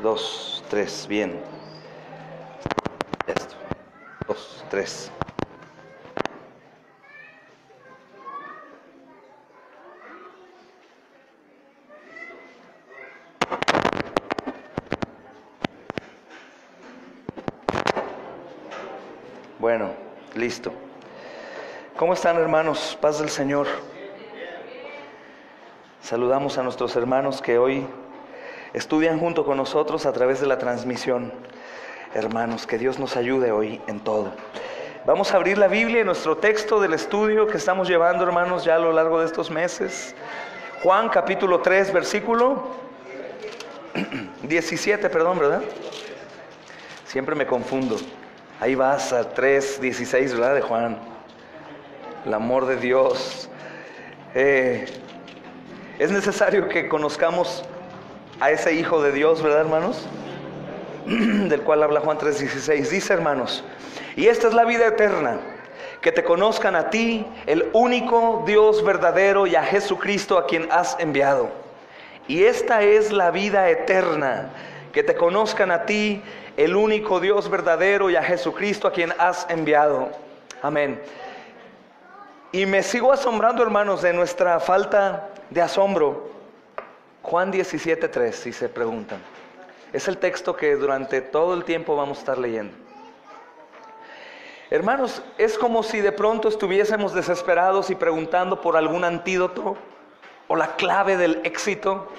2, 3, bien. Esto. 2, 3. Bueno, listo. ¿Cómo están, hermanos? Paz del Señor. Saludamos a nuestros hermanos que hoy estudian junto con nosotros a través de la transmisión. Hermanos, que Dios nos ayude hoy en todo. Vamos a abrir la Biblia en nuestro texto del estudio que estamos llevando, hermanos, ya a lo largo de estos meses. Juan capítulo 3, versículo 17, perdón, ¿verdad? Siempre me confundo. Ahí vas a 3:16, ¿verdad? De Juan. El amor de Dios. Es necesario que conozcamos a ese Hijo de Dios, ¿verdad, hermanos? Del cual habla Juan 3:16. Dice, hermanos, y esta es la vida eterna, que te conozcan a ti, el único Dios verdadero, y a Jesucristo a quien has enviado. Y esta es la vida eterna, que te conozcan a ti, el único Dios verdadero, y a Jesucristo a quien has enviado. Amén. Y me sigo asombrando, hermanos, de nuestra falta de asombro. Juan 17:3, si se preguntan. Es el texto que durante todo el tiempo vamos a estar leyendo. Hermanos, es como si de pronto estuviésemos desesperados y preguntando por algún antídoto o la clave del éxito,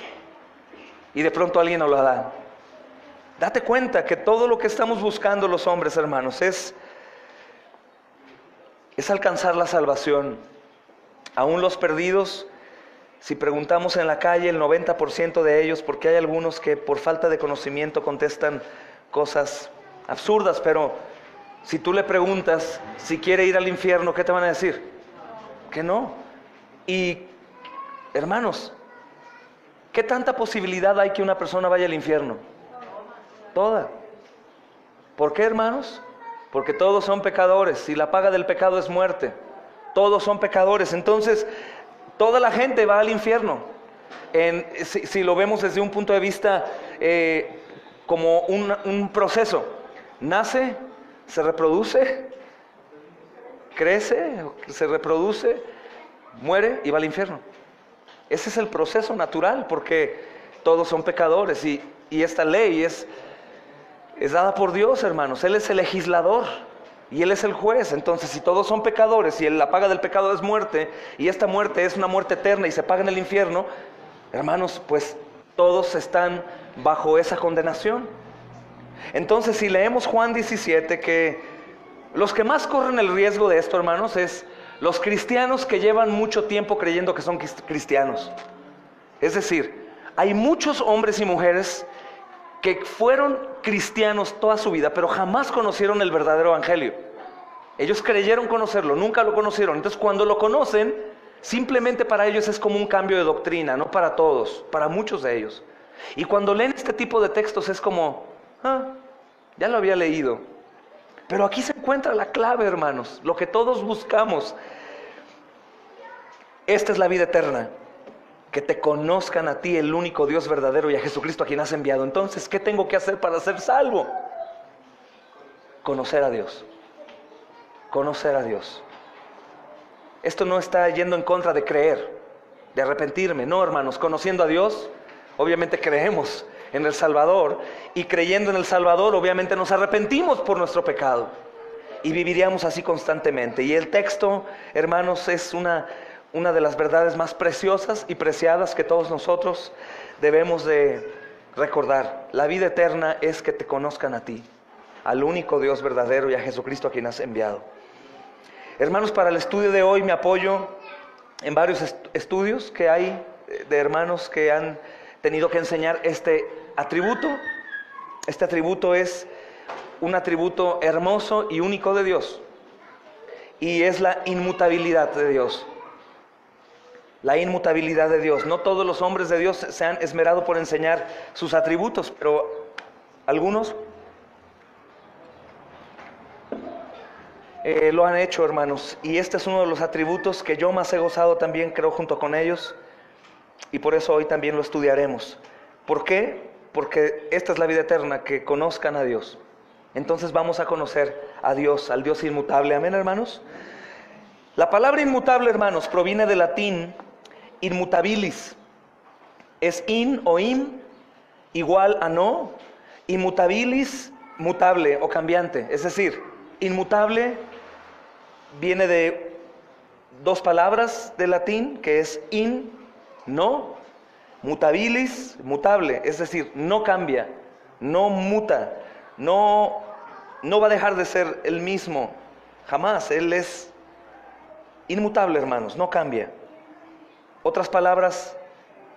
y de pronto alguien nos la da. Date cuenta que todo lo que estamos buscando los hombres, hermanos, es alcanzar la salvación. Aún los perdidos, si preguntamos en la calle, el 90% de ellos, porque hay algunos que por falta de conocimiento contestan cosas absurdas, pero si tú le preguntas si quiere ir al infierno, ¿qué te van a decir? Que no. Y hermanos, ¿qué tanta posibilidad hay que una persona vaya al infierno? Toda. ¿Por qué, hermanos? Porque todos son pecadores y la paga del pecado es muerte. Todos son pecadores. Entonces, toda la gente va al infierno. Si lo vemos desde un punto de vista como un proceso. Nace, se reproduce, crece, se reproduce, muere y va al infierno. Ese es el proceso natural, porque todos son pecadores y esta ley es dada por Dios, hermanos. Él es el legislador y Él es el juez. Entonces, si todos son pecadores y la paga del pecado es muerte, y esta muerte es una muerte eterna y se paga en el infierno, hermanos, pues todos están bajo esa condenación. Entonces, si leemos Juan 17, que los que más corren el riesgo de esto, hermanos, es los cristianos que llevan mucho tiempo creyendo que son cristianos. Es decir, hay muchos hombres y mujeres que fueron cristianos toda su vida, pero jamás conocieron el verdadero evangelio. Ellos creyeron conocerlo, nunca lo conocieron. Entonces, cuando lo conocen, simplemente para ellos es como un cambio de doctrina, no para todos, para muchos de ellos. Y cuando leen este tipo de textos es como, ya lo había leído. Pero aquí se encuentra la clave, hermanos, lo que todos buscamos. Esta es la vida eterna, que te conozcan a ti, el único Dios verdadero, y a Jesucristo a quien has enviado. Entonces, ¿qué tengo que hacer para ser salvo? Conocer a Dios. Conocer a Dios. Esto no está yendo en contra de creer, de arrepentirme. No, hermanos, conociendo a Dios, obviamente creemos en el Salvador, y creyendo en el Salvador, obviamente nos arrepentimos por nuestro pecado, y viviríamos así constantemente. Y el texto, hermanos, es una de las verdades más preciosas y preciadas que todos nosotros debemos de recordar. La vida eterna es que te conozcan a ti, al único Dios verdadero, y a Jesucristo a quien has enviado. Hermanos, para el estudio de hoy me apoyo en varios estudios que hay de hermanos que han tenido que enseñar este atributo. Este atributo es un atributo hermoso y único de Dios, y es la inmutabilidad de Dios. La inmutabilidad de Dios. No todos los hombres de Dios se han esmerado por enseñar sus atributos, pero algunos lo han hecho, hermanos. Y este es uno de los atributos que yo más he gozado también, creo, junto con ellos. Y por eso hoy también lo estudiaremos. ¿Por qué? porque esta es la vida eterna, que conozcan a Dios. Entonces vamos a conocer a Dios, al Dios inmutable. Amén, hermanos. La palabra inmutable, hermanos, proviene del latín inmutabilis. Es in o im igual a no, inmutabilis, mutable o cambiante. Es decir, inmutable viene de dos palabras del latín, que es in, no, mutabilis, mutable, es decir, no cambia, no muta, no va a dejar de ser el mismo, jamás. Él es inmutable, hermanos, no cambia. Otras palabras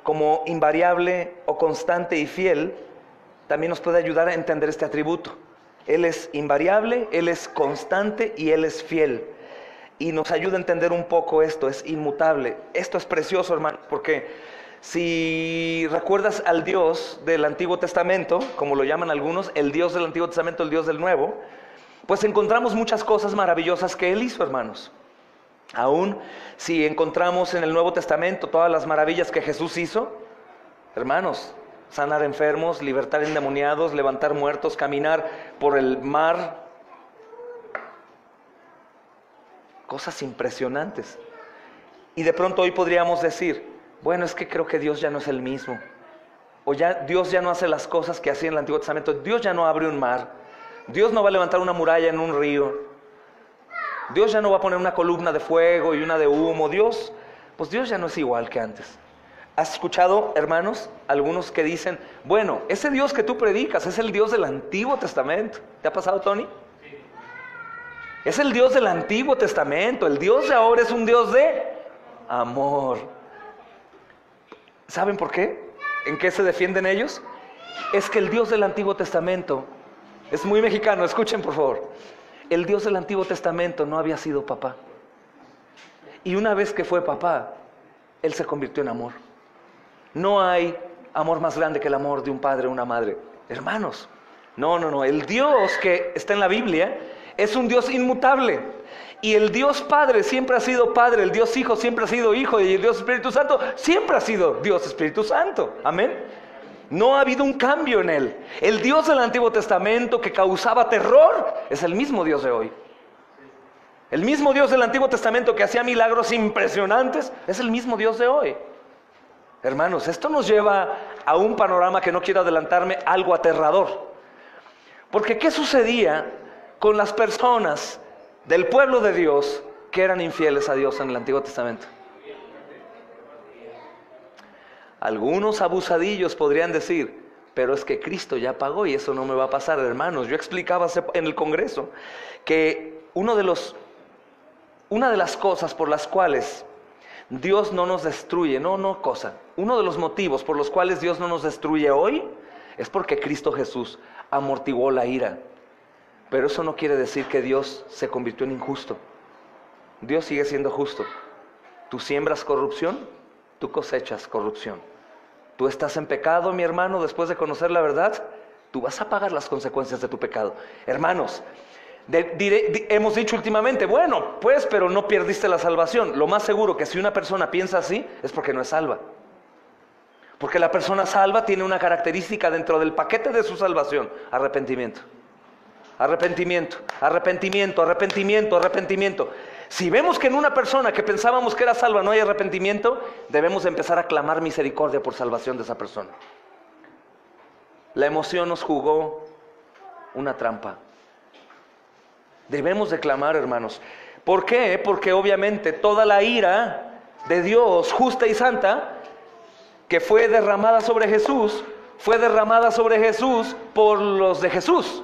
como invariable o constante y fiel también nos puede ayudar a entender este atributo. Él es invariable, Él es constante y Él es fiel. Y nos ayuda a entender un poco esto, es inmutable. Esto es precioso, hermano, porque si recuerdas al Dios del Antiguo Testamento, como lo llaman algunos, el Dios del Antiguo Testamento, el Dios del Nuevo, pues encontramos muchas cosas maravillosas que Él hizo, hermanos. Aún si encontramos en el Nuevo Testamento todas las maravillas que Jesús hizo, hermanos, sanar enfermos, libertar endemoniados, levantar muertos, caminar por el mar, cosas impresionantes. Y de pronto hoy podríamos decir, bueno, es que creo que Dios ya no es el mismo, o Dios ya no hace las cosas que hacía en el Antiguo Testamento. Dios ya no abre un mar, Dios no va a levantar una muralla en un río, Dios ya no va a poner una columna de fuego y una de humo. Dios ya no es igual que antes. ¿Has escuchado, hermanos, algunos que dicen, bueno, ese Dios que tú predicas es el Dios del Antiguo Testamento? ¿Te ha pasado, Tony? Es el Dios del Antiguo Testamento. El Dios de ahora es un Dios de amor. ¿Saben por qué? ¿En qué se defienden ellos? Es que el Dios del Antiguo Testamento es muy mexicano. Escuchen, por favor. El Dios del Antiguo Testamento no había sido papá. Y una vez que fue papá, Él se convirtió en amor. No hay amor más grande que el amor de un padre o una madre. Hermanos, no. El Dios que está en la Biblia es un Dios inmutable. Y el Dios Padre siempre ha sido Padre, el Dios Hijo siempre ha sido Hijo, y el Dios Espíritu Santo siempre ha sido Dios Espíritu Santo. Amén. No ha habido un cambio en Él. El Dios del Antiguo Testamento que causaba terror es el mismo Dios de hoy. El mismo Dios del Antiguo Testamento que hacía milagros impresionantes es el mismo Dios de hoy. Hermanos, esto nos lleva a un panorama que no quiero adelantarme, algo aterrador. Porque ¿qué sucedía con las personas del pueblo de Dios que eran infieles a Dios en el Antiguo Testamento? Algunos abusadillos podrían decir, pero es que Cristo ya pagó y eso no me va a pasar, hermanos. Yo explicaba en el Congreso que una de las cosas por las cuales Dios no nos destruye, uno de los motivos por los cuales Dios no nos destruye hoy es porque Cristo Jesús amortiguó la ira. Pero eso no quiere decir que Dios se convirtió en injusto. Dios sigue siendo justo. Tú siembras corrupción, tú cosechas corrupción. Tú estás en pecado, mi hermano, después de conocer la verdad, tú vas a pagar las consecuencias de tu pecado. Hermanos, hemos dicho últimamente, bueno, pues, pero no perdiste la salvación. Lo más seguro que si una persona piensa así, es porque no es salva. Porque la persona salva tiene una característica dentro del paquete de su salvación: arrepentimiento. Arrepentimiento, arrepentimiento, arrepentimiento, arrepentimiento. Si vemos que en una persona que pensábamos que era salva no hay arrepentimiento, debemos empezar a clamar misericordia por salvación de esa persona. La emoción nos jugó una trampa. Debemos de clamar, hermanos. ¿Por qué? Porque obviamente toda la ira de Dios justa y santa que fue derramada sobre Jesús, fue derramada sobre Jesús por los de Jesús.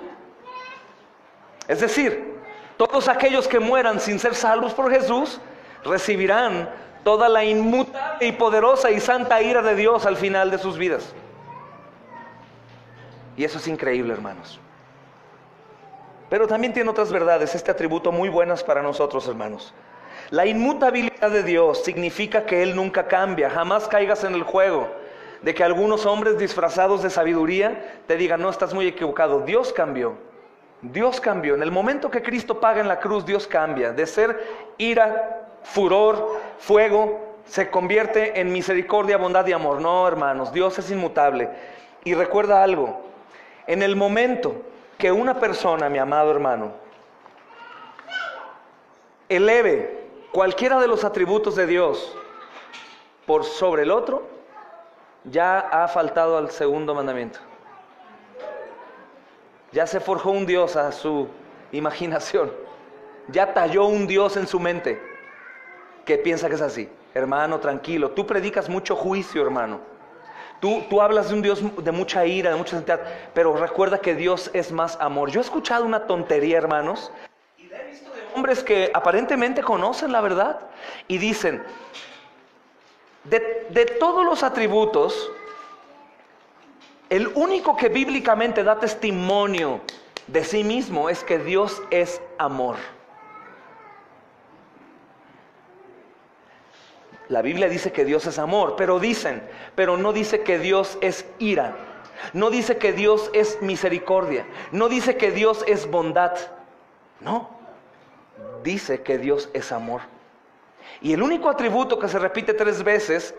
Es decir, todos aquellos que mueran sin ser salvos por Jesús recibirán toda la inmutable y poderosa y santa ira de Dios al final de sus vidas. Y eso es increíble, hermanos. Pero también tiene otras verdades, este atributo muy buenas para nosotros, hermanos. La inmutabilidad de Dios significa que Él nunca cambia. Jamás caigas en el juego de que algunos hombres disfrazados de sabiduría te digan, no, estás muy equivocado. Dios cambió. Dios cambió. En el momento que Cristo paga en la cruz, Dios cambia. De ser ira, furor, fuego, se convierte en misericordia, bondad y amor. No, hermanos, Dios es inmutable. Y recuerda algo, en el momento que una persona, mi amado hermano, eleve cualquiera de los atributos de Dios por sobre el otro, ya ha faltado al segundo mandamiento. Ya se forjó un Dios a su imaginación. Ya talló un Dios en su mente que piensa que es así. Hermano, tranquilo. Tú predicas mucho juicio, hermano. Tú hablas de un Dios de mucha ira, de mucha santidad, pero recuerda que Dios es más amor. Yo he escuchado una tontería, hermanos, y la he visto de hombres que aparentemente conocen la verdad y dicen, de todos los atributos, el único que bíblicamente da testimonio de sí mismo es que Dios es amor. La Biblia dice que Dios es amor, pero no dice que Dios es ira. No dice que Dios es misericordia. No dice que Dios es bondad. No, dice que Dios es amor. Y el único atributo que se repite 3 veces,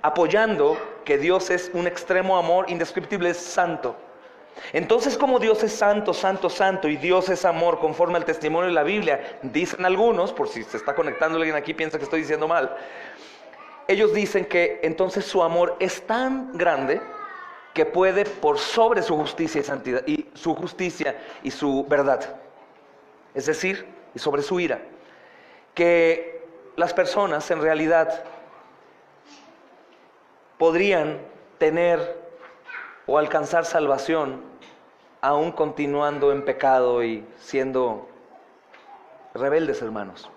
apoyando que Dios es un extremo amor indescriptible, es santo. Entonces, como Dios es santo, santo, santo, y Dios es amor conforme al testimonio de la Biblia, dicen algunos, por si se está conectando alguien aquí piensa que estoy diciendo mal, ellos dicen que entonces su amor es tan grande que puede por sobre su justicia y santidad, y su justicia y su verdad, es decir, y sobre su ira, que las personas en realidad podrían tener o alcanzar salvación aún continuando en pecado y siendo rebeldes, hermanos.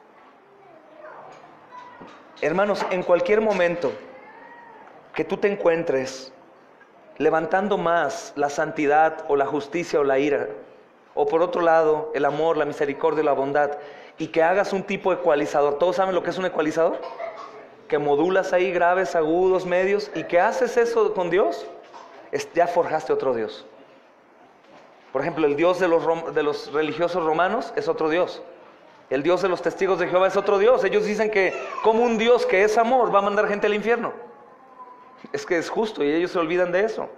Hermanos, en cualquier momento que tú te encuentres levantando más la santidad o la justicia o la ira, o por otro lado el amor, la misericordia y la bondad, y que hagas un tipo de ecualizador. ¿Todos saben lo que es un ecualizador? Que modulas ahí graves, agudos, medios, y que haces eso con Dios, ya forjaste otro Dios. Por ejemplo, el Dios de los religiosos romanos es otro Dios. El Dios de los testigos de Jehová es otro Dios. Ellos dicen que como un Dios que es amor va a mandar gente al infierno. Es que es justo y ellos se olvidan de eso.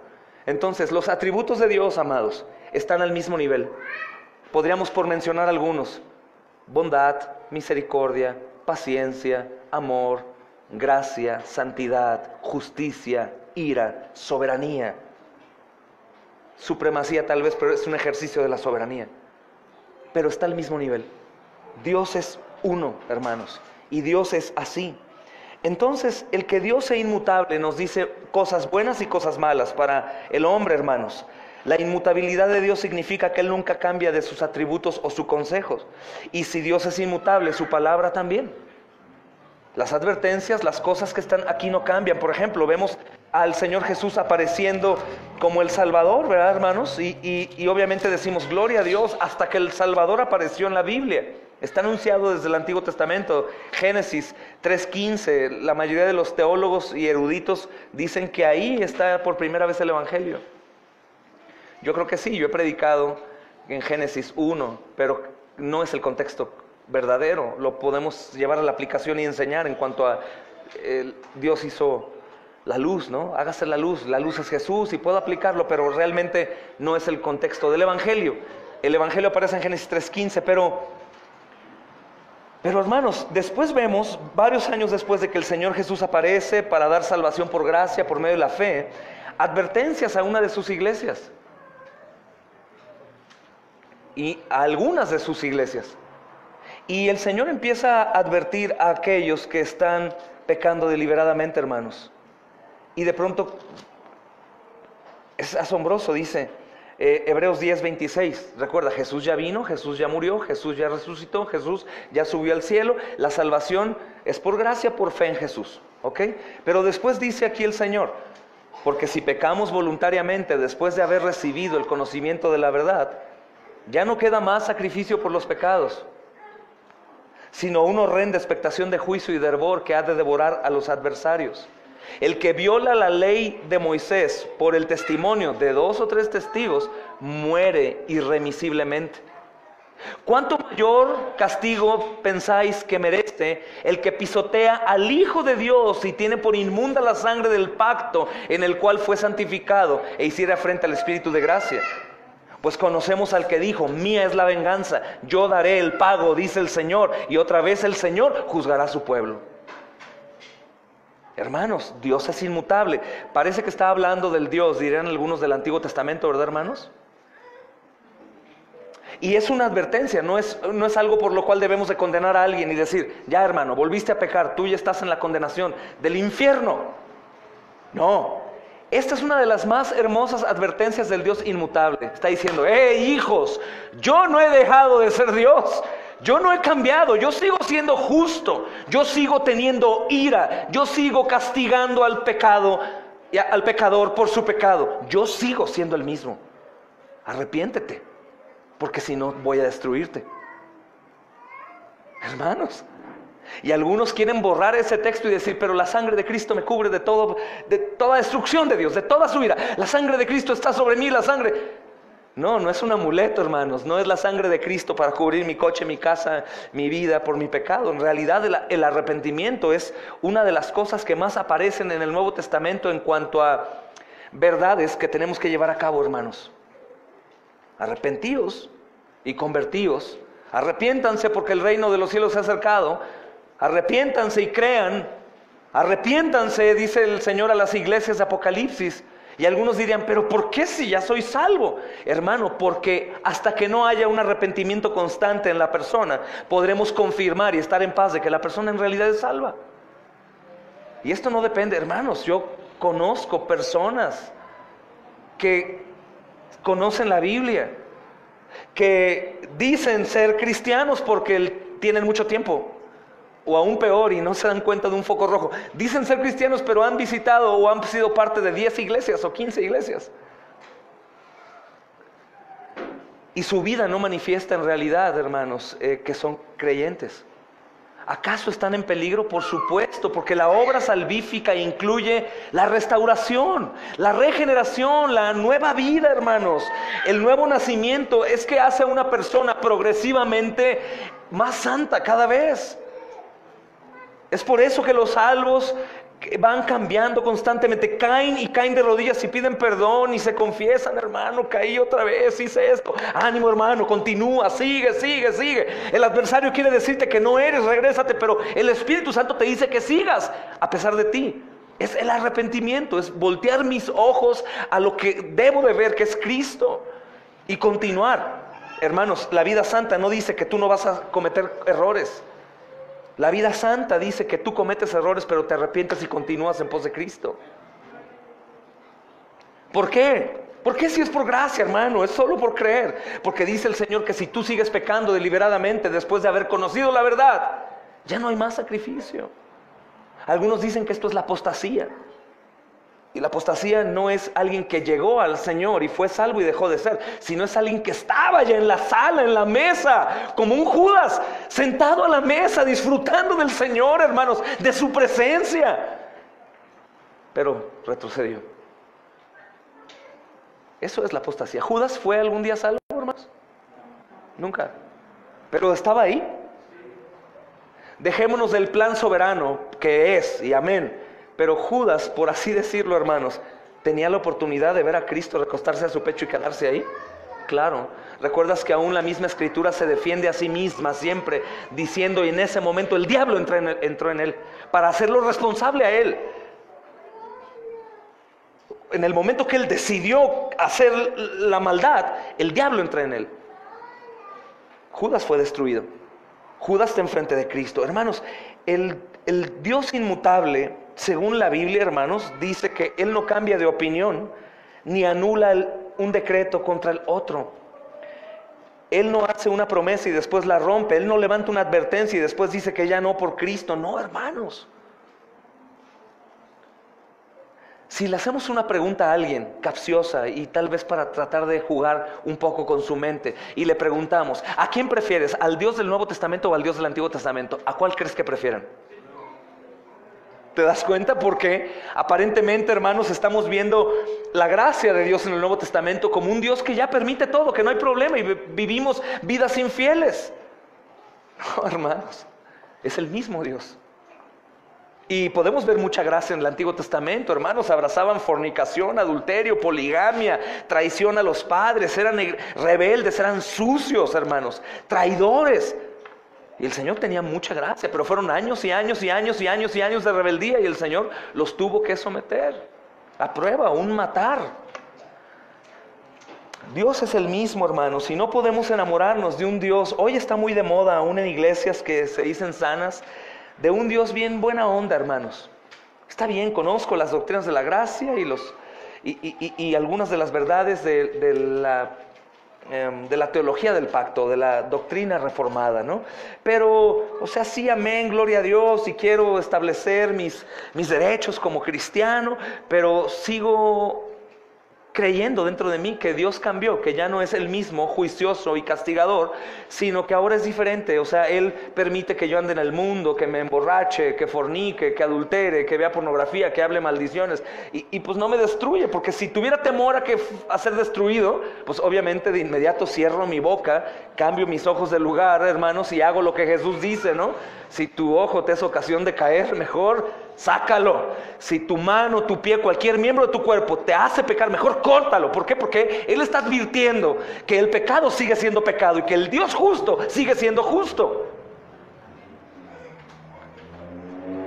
Entonces, los atributos de Dios, amados, están al mismo nivel. Podríamos por mencionar algunos: bondad, misericordia, paciencia, amor, gracia, santidad, justicia, ira, soberanía. Supremacía tal vez, pero es un ejercicio de la soberanía. Pero está al mismo nivel. Dios es uno, hermanos, y Dios es así. Entonces, el que Dios sea inmutable nos dice cosas buenas y cosas malas para el hombre, hermanos. La inmutabilidad de Dios significa que Él nunca cambia de sus atributos o sus consejos. Y si Dios es inmutable, su palabra también. Las advertencias, las cosas que están aquí no cambian. Por ejemplo, vemos al Señor Jesús apareciendo como el Salvador, ¿verdad, hermanos? Y obviamente decimos gloria a Dios hasta que el Salvador apareció en la Biblia. Está anunciado desde el Antiguo Testamento. Génesis 3:15, la mayoría de los teólogos y eruditos dicen que ahí está por primera vez el Evangelio. Yo creo que sí, yo he predicado en Génesis 1, pero no es el contexto verdadero. Lo podemos llevar a la aplicación y enseñar en cuanto a Dios hizo la luz, ¿no? Hágase la luz es Jesús y puedo aplicarlo, pero realmente no es el contexto del Evangelio. El Evangelio aparece en Génesis 3:15, pero hermanos, después vemos, varios años después de que el Señor Jesús aparece para dar salvación por gracia, por medio de la fe, advertencias a una de sus iglesias y a algunas de sus iglesias. Y el Señor empieza a advertir a aquellos que están pecando deliberadamente, hermanos. Y de pronto, es asombroso, dice Hebreos 10:26. Recuerda, Jesús ya vino, Jesús ya murió, Jesús ya resucitó, Jesús ya subió al cielo. La salvación es por gracia, por fe en Jesús, ¿ok? Pero después dice aquí el Señor: porque si pecamos voluntariamente después de haber recibido el conocimiento de la verdad, ya no queda más sacrificio por los pecados, sino una horrenda expectación de juicio y de hervor que ha de devorar a los adversarios. El que viola la ley de Moisés por el testimonio de 2 o 3 testigos muere irremisiblemente. ¿Cuánto mayor castigo pensáis que merece el que pisotea al Hijo de Dios y tiene por inmunda la sangre del pacto en el cual fue santificado e hiciera frente al Espíritu de gracia? Pues conocemos al que dijo: mía es la venganza, yo daré el pago, dice el Señor. Y otra vez el Señor juzgará a su pueblo. Hermanos, Dios es inmutable. Parece que está hablando del Dios, dirían algunos, del Antiguo Testamento, ¿verdad, hermanos? Y es una advertencia, no es algo por lo cual debemos de condenar a alguien y decir: ya, hermano, volviste a pecar, tú ya estás en la condenación del infierno. No, esta es una de las más hermosas advertencias del Dios inmutable. Está diciendo: hijos, yo no he dejado de ser Dios, yo no he cambiado, yo sigo siendo justo, yo sigo teniendo ira, yo sigo castigando al pecador por su pecado, yo sigo siendo el mismo. Arrepiéntete, porque si no voy a destruirte. Hermanos, y algunos quieren borrar ese texto y decir: pero la sangre de Cristo me cubre de toda destrucción de Dios, de toda su ira. La sangre de Cristo está sobre mí, la sangre. No, no es un amuleto, hermanos. No es la sangre de Cristo para cubrir mi coche, mi casa, mi vida por mi pecado. En realidad el arrepentimiento es una de las cosas que más aparecen en el Nuevo Testamento en cuanto a verdades que tenemos que llevar a cabo, hermanos. Arrepentíos y convertíos. Arrepiéntanse porque el reino de los cielos se ha acercado. Arrepiéntanse y crean. Arrepiéntanse, dice el Señor a las iglesias de Apocalipsis. Y algunos dirían: pero ¿por qué si ya soy salvo? Hermano, porque hasta que no haya un arrepentimiento constante en la persona, podremos confirmar y estar en paz de que la persona en realidad es salva. Y esto no depende, hermanos. Yo conozco personas que conocen la Biblia, que dicen ser cristianos porque tienen mucho tiempo, o aún peor, y no se dan cuenta de un foco rojo. Dicen ser cristianos, pero han visitado o han sido parte de 10 iglesias o 15 iglesias, y su vida no manifiesta en realidad, hermanos, que son creyentes. ¿Acaso están en peligro? Por supuesto, porque la obra salvífica incluye la restauración, la regeneración, la nueva vida, hermanos. El nuevo nacimiento es que hace a una persona progresivamente más santa cada vez. Es por eso que los salvos van cambiando constantemente, caen y caen de rodillas y piden perdón y se confiesan: hermano, caí otra vez, hice esto. Ánimo, hermano, continúa, sigue. El adversario quiere decirte que no eres, regrésate, pero el Espíritu Santo te dice que sigas a pesar de ti. Es el arrepentimiento, es voltear mis ojos a lo que debo de ver, que es Cristo, y continuar. Hermanos, la vida santa no dice que tú no vas a cometer errores. La vida santa dice que tú cometes errores, pero te arrepientes y continúas en pos de Cristo. ¿Por qué? ¿Por qué si es por gracia, hermano? Es solo por creer. Porque dice el Señor que si tú sigues pecando deliberadamente después de haber conocido la verdad, ya no hay más sacrificio. Algunos dicen que esto es la apostasía. Y la apostasía no es alguien que llegó al Señor y fue salvo y dejó de ser, sino es alguien que estaba ya en la sala, en la mesa, como un Judas, sentado a la mesa, disfrutando del Señor, hermanos, de su presencia, pero retrocedió. Eso es la apostasía. ¿Judas fue algún día salvo, hermanos? Nunca. Pero estaba ahí. Dejémonos del plan soberano que es, y amén. Pero Judas, por así decirlo, hermanos, ¿tenía la oportunidad de ver a Cristo recostarse a su pecho y quedarse ahí? Claro. ¿Recuerdas que aún la misma Escritura se defiende a sí misma siempre, diciendo: y en ese momento el diablo entró en él, para hacerlo responsable a él? En el momento que él decidió hacer la maldad, el diablo entró en él. Judas fue destruido. Judas está enfrente de Cristo. Hermanos, el Dios inmutable, según la Biblia, hermanos, dice que Él no cambia de opinión, ni anula un decreto contra el otro. Él no hace una promesa y después la rompe. Él no levanta una advertencia y después dice que ya no por Cristo. No, hermanos. Si le hacemos una pregunta a alguien capciosa y tal vez para tratar de jugar un poco con su mente, y le preguntamos: ¿a quién prefieres? ¿Al Dios del Nuevo Testamento o al Dios del Antiguo Testamento? ¿A cuál crees que prefieren? ¿Te das cuenta? Porque aparentemente, hermanos, estamos viendo la gracia de Dios en el Nuevo Testamento como un Dios que ya permite todo, que no hay problema y vivimos vidas infieles. No, hermanos, es el mismo Dios. Y podemos ver mucha gracia en el Antiguo Testamento, hermanos. Abrazaban fornicación, adulterio, poligamia, traición a los padres, eran rebeldes, eran sucios, hermanos, traidores. Y el Señor tenía mucha gracia, pero fueron años y años y años y años y años de rebeldía, y el Señor los tuvo que someter a prueba, a un matar. Dios es el mismo, hermanos, y no podemos enamorarnos de un Dios. Hoy está muy de moda, aún en iglesias que se dicen sanas, de un Dios bien buena onda, hermanos. Está bien, conozco las doctrinas de la gracia y algunas de las verdades de la teología del pacto, de la doctrina reformada, ¿no? Pero, o sea, sí, amén, gloria a Dios, y quiero establecer mis derechos como cristiano, pero sigo creyendo dentro de mí que Dios cambió, que ya no es el mismo juicioso y castigador, sino que ahora es diferente. O sea, Él permite que yo ande en el mundo, que me emborrache, que fornique, que adultere, que vea pornografía, que hable maldiciones, y pues no me destruye, porque si tuviera temor a ser destruido, pues obviamente de inmediato cierro mi boca, cambio mis ojos de lugar, hermanos, y hago lo que Jesús dice, ¿no? Si tu ojo te es ocasión de caer, mejor sácalo. Si tu mano, tu pie, cualquier miembro de tu cuerpo te hace pecar, mejor córtalo. ¿Por qué? Porque Él está advirtiendo que el pecado sigue siendo pecado y que el Dios justo sigue siendo justo.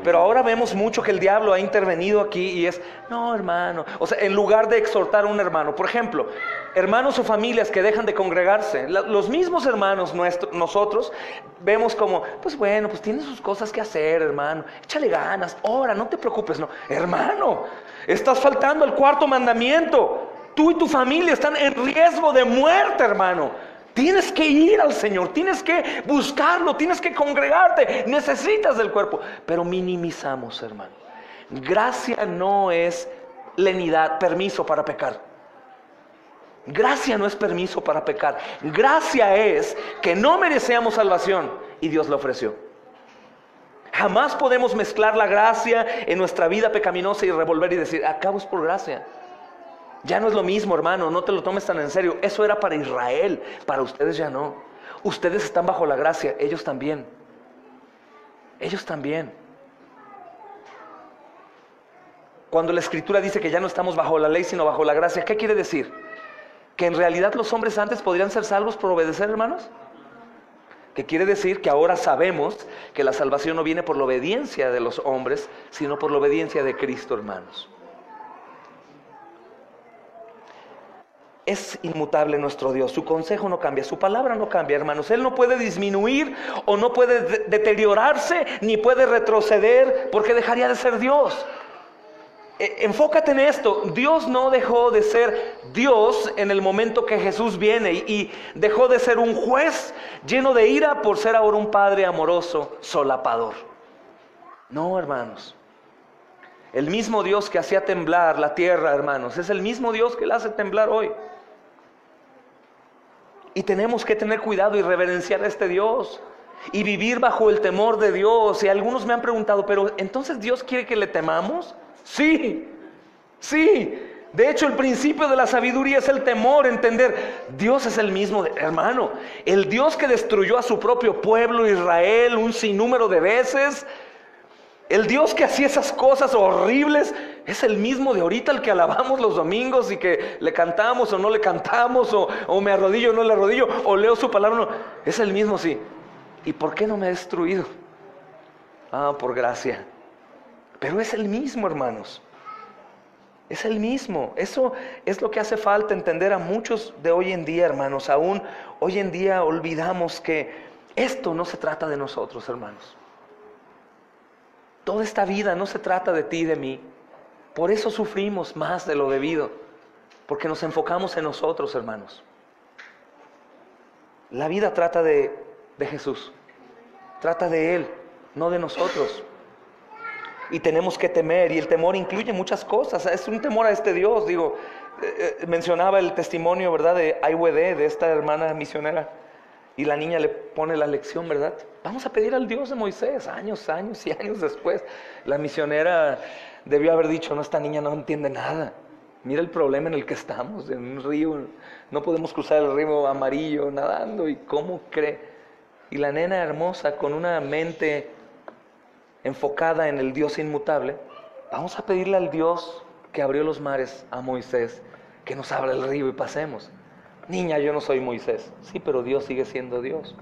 Pero ahora vemos mucho que el diablo ha intervenido aquí y es, no, hermano, o sea, en lugar de exhortar a un hermano, por ejemplo, hermanos o familias que dejan de congregarse, los mismos hermanos nosotros vemos como, pues bueno, pues tiene sus cosas que hacer, hermano, échale ganas, ora, no te preocupes, no, hermano, estás faltando al cuarto mandamiento, tú y tu familia están en riesgo de muerte, hermano. Tienes que ir al Señor, tienes que buscarlo, tienes que congregarte, necesitas del cuerpo. Pero minimizamos, hermano. Gracia no es lenidad, permiso para pecar. Gracia no es permiso para pecar. Gracia es que no merecíamos salvación y Dios la ofreció. Jamás podemos mezclar la gracia en nuestra vida pecaminosa y revolver y decir, acabo es por gracia. Ya no es lo mismo, hermano, no te lo tomes tan en serio. Eso era para Israel, para ustedes ya no. Ustedes están bajo la gracia, ellos también. Ellos también. Cuando la Escritura dice que ya no estamos bajo la ley, sino bajo la gracia, ¿qué quiere decir? ¿Que en realidad los hombres antes podrían ser salvos por obedecer, hermanos? ¿Qué quiere decir? Que ahora sabemos que la salvación no viene por la obediencia de los hombres, sino por la obediencia de Cristo, hermanos. Es inmutable nuestro Dios, su consejo no cambia, su palabra no cambia, hermanos. Él no puede disminuir o no puede deteriorarse, ni puede retroceder, porque dejaría de ser Dios. Enfócate en esto, Dios no dejó de ser Dios en el momento que Jesús viene y dejó de ser un juez lleno de ira por ser ahora un Padre amoroso, solapador. No, hermanos. El mismo Dios que hacía temblar la tierra, hermanos, es el mismo Dios que la hace temblar hoy. Y tenemos que tener cuidado y reverenciar a este Dios y vivir bajo el temor de Dios. Y algunos me han preguntado, pero ¿entonces Dios quiere que le temamos? Sí, sí. De hecho, el principio de la sabiduría es el temor, entender, Dios es el mismo, hermano. El Dios que destruyó a su propio pueblo Israel un sinnúmero de veces, el Dios que hacía esas cosas horribles, es el mismo de ahorita, el que alabamos los domingos y que le cantamos o no le cantamos, o me arrodillo o no le arrodillo, o leo su palabra o no. Es el mismo, sí. ¿Y por qué no me ha destruido? Por gracia. Pero es el mismo, hermanos. Es el mismo. Eso es lo que hace falta entender a muchos de hoy en día, hermanos. Aún hoy en día olvidamos que esto no se trata de nosotros, hermanos. Toda esta vida no se trata de ti y de mí. Por eso sufrimos más de lo debido. Porque nos enfocamos en nosotros, hermanos. La vida trata de Jesús. Trata de Él, no de nosotros. Y tenemos que temer. Y el temor incluye muchas cosas. Es un temor a este Dios. Mencionaba el testimonio, ¿verdad?, de IWD, de esta hermana misionera. Y la niña le pone la lección, ¿verdad? Vamos a pedir al Dios de Moisés, años y años después. La misionera debió haber dicho, no, esta niña no entiende nada. Mira el problema en el que estamos, en un río, no podemos cruzar el río amarillo nadando, ¿y cómo cree? Y la nena hermosa, con una mente enfocada en el Dios inmutable, vamos a pedirle al Dios que abrió los mares a Moisés, que nos abra el río y pasemos. Niña, yo no soy Moisés. Sí, pero Dios sigue siendo Dios.